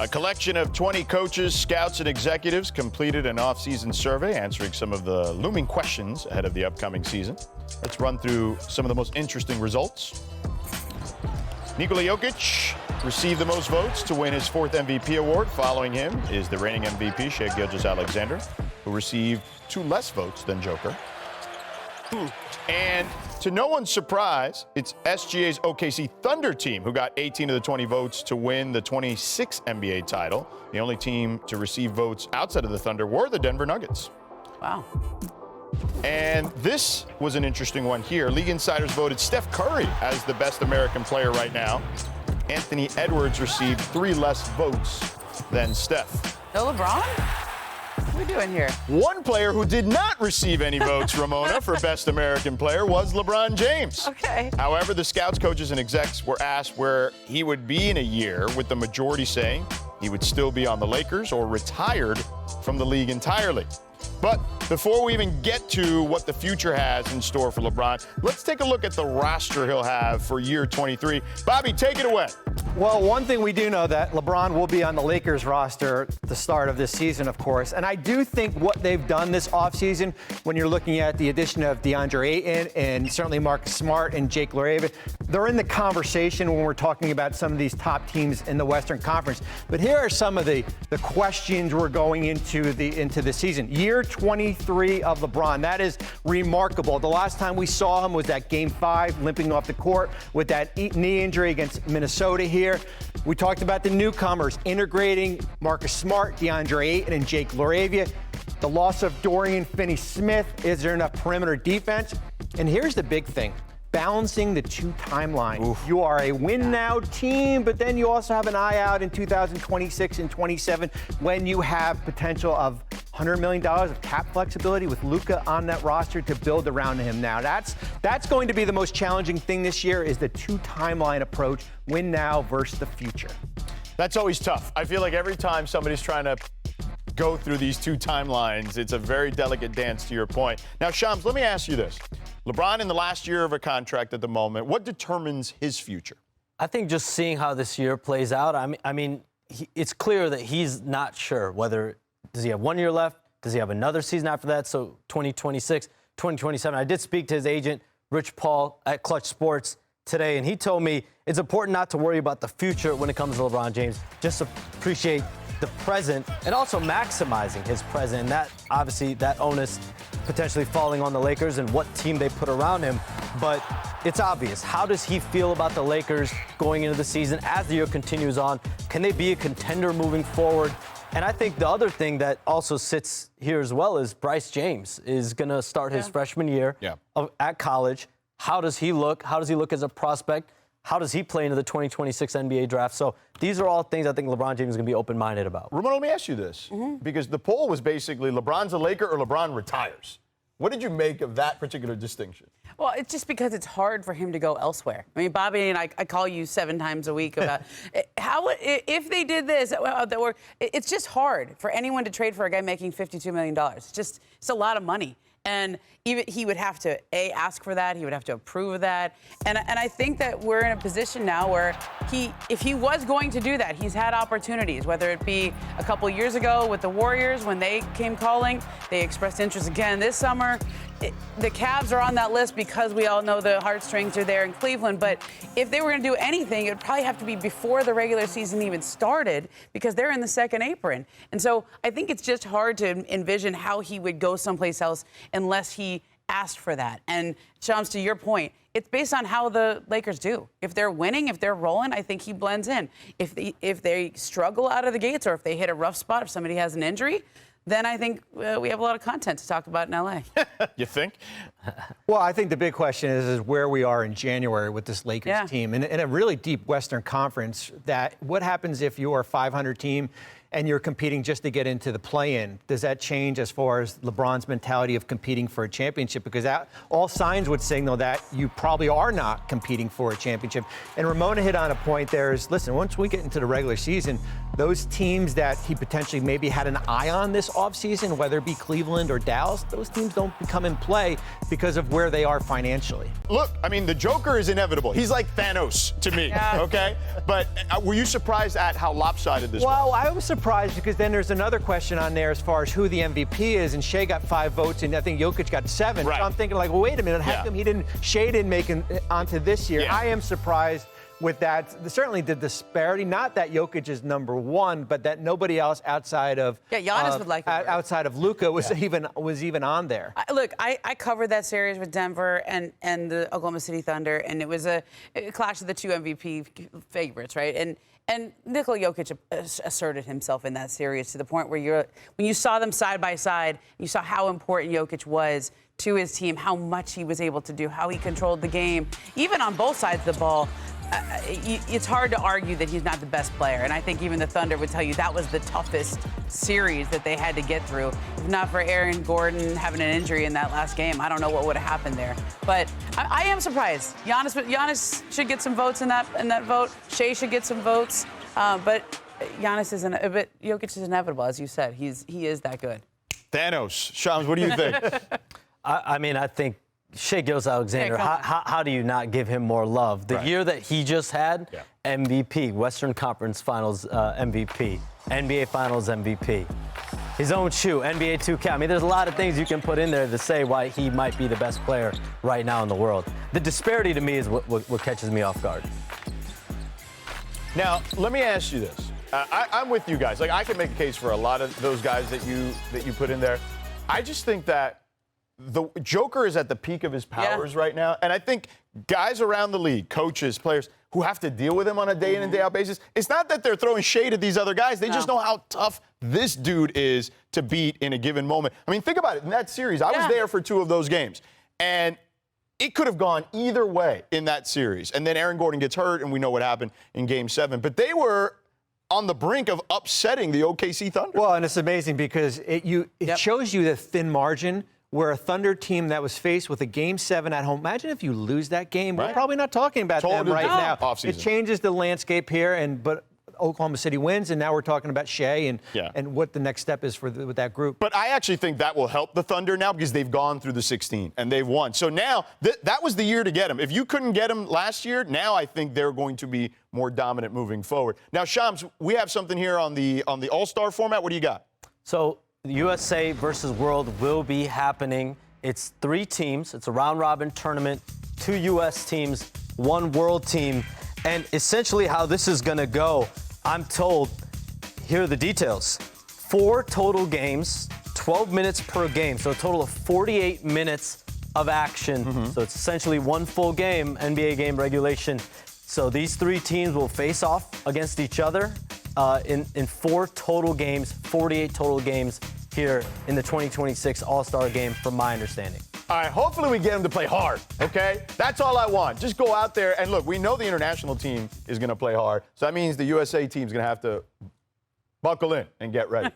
A collection of 20 coaches, scouts, and executives completed an offseason survey answering some of the looming questions ahead of the upcoming season. Let's run through some of the most interesting results. Nikola Jokic received the most votes to win his 4th MVP award. Following him is the reigning MVP, Shai Gilgeous-Alexander, who received 2 less votes than Joker. And to no one's surprise, it's SGA's OKC Thunder team who got 18 of the 20 votes to win the 26th NBA title. The only team to receive votes outside of the Thunder were the Denver Nuggets. Wow. And this was an interesting one here. League insiders voted Steph Curry as the best American player right now. Anthony Edwards received 3 less votes than Steph. No LeBron? What are we doing here? One player who did not receive any votes, Ramona, for Best American Player was LeBron James. Okay. However, the scouts, coaches, and execs were asked where he would be in a year, with the majority saying he would still be on the Lakers or retired from the league entirely. But before we even get to what the future has in store for LeBron, let's take a look at the roster he'll have for year 23. Bobby, take it away. Well, one thing we do know that LeBron will be on the Lakers roster at the start of this season, of course. And I do think what they've done this offseason, when you're looking at the addition of DeAndre Ayton and certainly Marcus Smart and Jake LaRavia, they're in the conversation when we're talking about some of these top teams in the Western Conference. But here are some of the questions we're going into the season. Year 23 of LeBron. That is remarkable. The last time we saw him was that Game 5, limping off the court with that knee injury against Minnesota here. We talked about the newcomers integrating Marcus Smart, DeAndre Ayton, and Jake LaRavia. The loss of Dorian Finney-Smith. Is there enough perimeter defense? And here's the big thing. Balancing the 2 timelines. Oof. You are a win-now team, but then you also have an eye out in 2026 and 27 when you have potential of $100 million of cap flexibility with Luka on that roster to build around him now. That's going to be the most challenging thing this year is the 2 timeline approach, win now versus the future. That's always tough. I feel like every time somebody's trying to go through these 2 timelines, it's a very delicate dance, to your point. Now, Shams, let me ask you this. LeBron in the last year of a contract at the moment, what determines his future? I think just seeing how this year plays out, I mean, it's clear that he's not sure whether does he have 1 year left, does he have another season after that, so 2026, 2027. I did speak to his agent, Rich Paul, at Clutch Sports today, and he told me it's important not to worry about the future when it comes to LeBron James, just appreciate the present and also maximizing his present. And that, obviously, that onus potentially falling on the Lakers and what team they put around him. But it's obvious. How does he feel about the Lakers going into the season as the year continues on? Can they be a contender moving forward? And I think the other thing that also sits here as well is Bryce James is going to start his freshman year at college. How does he look? How does he look as a prospect? How does he play into the 2026 NBA draft? So these are all things I think LeBron James is going to be open-minded about. Ramon, let me ask you this, because the poll was basically LeBron's a Laker or LeBron retires. What did you make of that particular distinction? Well, it's just because it's hard for him to go elsewhere. I mean, Bobby and I call you 7 times a week about how if they did this, it's just hard for anyone to trade for a guy making $52 million. It's a lot of money. And even he would have to, ask for that. He would have to approve of that. And I think that we're in a position now where if he was going to do that, he's had opportunities, whether it be a couple years ago with the Warriors when they came calling. They expressed interest again this summer. The Cavs are on that list because we all know the heartstrings are there in Cleveland. But if they were going to do anything, it would probably have to be before the regular season even started because they're in the second apron. And so I think it's just hard to envision how he would go someplace else unless he asked for that. And Shams, to your point, it's based on how the Lakers do. If they're winning, if they're rolling, I think he blends in. If they struggle out of the gates or if they hit a rough spot, if somebody has an injury, then I think we have a lot of content to talk about in L.A. You think? Well, I think the big question is where we are in January with this Lakers team. In a really deep Western Conference, that what happens if you're a 500 team and you're competing just to get into the play-in? Does that change as far as LeBron's mentality of competing for a championship? Because all signs would signal that you probably are not competing for a championship. And Ramona hit on a point there is, listen, once we get into the regular season, those teams that he potentially maybe had an eye on this offseason, whether it be Cleveland or Dallas, those teams don't become in play because of where they are financially. Look, I mean, the Joker is inevitable. He's like Thanos to me, okay? But were you surprised at how lopsided this was? Well, I was surprised because then there's another question on there as far as who the MVP is, and Shea got 5 votes, and I think Jokic got 7. Right. So I'm thinking, like, well, wait a minute, how come Shea didn't make it onto this year? Yeah. I am surprised with that. Certainly the disparity, not that Jokic is number 1, but that nobody else outside of Giannis would like it. outside of Luka was even on there. I covered that series with Denver and the Oklahoma City Thunder, and it was a clash of the 2 MVP favorites, right? And Nikola Jokic asserted himself in that series to the point where when you saw them side by side, you saw how important Jokic was to his team, how much he was able to do, how he controlled the game, even on both sides of the ball. It's hard to argue that he's not the best player, and I think even the Thunder would tell you that was the toughest series that they had to get through. If not for Aaron Gordon having an injury in that last game, I don't know what would have happened there. But I am surprised. Giannis should get some votes in that vote. Shea should get some votes, but Jokic is inevitable, as you said. He is that good. Thanos. Shams, what do you think? I think Shea Gilgeous-Alexander, how do you not give him more love? The year that he just had, MVP, Western Conference Finals MVP, NBA Finals MVP. His own shoe, NBA 2K. I mean, there's a lot of things you can put in there to say why he might be the best player right now in the world. The disparity to me is what catches me off guard. Now, let me ask you this. I'm with you guys. Like, I can make a case for a lot of those guys that you put in there. I just think that the Joker is at the peak of his powers right now. And I think guys around the league, coaches, players, who have to deal with him on a day in and day out basis, it's not that they're throwing shade at these other guys. They just know how tough this dude is to beat in a given moment. I mean, think about it. In that series, I was there for 2 of those games. And it could have gone either way in that series. And then Aaron Gordon gets hurt, and we know what happened in Game 7. But they were on the brink of upsetting the OKC Thunder. Well, and it's amazing because it shows you the thin margin where a Thunder team that was faced with a Game 7 at home. Imagine if you lose that game. We're probably not talking about them right now. Off-season. It changes the landscape here, but Oklahoma City wins, and now we're talking about Shea and what the next step is with that group. But I actually think that will help the Thunder now because they've gone through the 16 and they've won. So now that was the year to get them. If you couldn't get them last year, now I think they're going to be more dominant moving forward. Now, Shams, we have something here on the All-Star format. What do you got? So the USA versus World will be happening. It's 3 teams. It's a round-robin tournament, 2 U.S. teams, 1 world team. And essentially how this is going to go, I'm told, here are the details. 4 total games, 12 minutes per game, so a total of 48 minutes of action. So it's essentially 1 full game, NBA game regulation. So these 3 teams will face off against each other in 4 total games, 48 total games here in the 2026 All-Star Game, from my understanding. All right, hopefully we get them to play hard, okay? That's all I want. Just go out there and look, we know the international team is going to play hard, so that means the USA team is going to have to buckle in and get ready.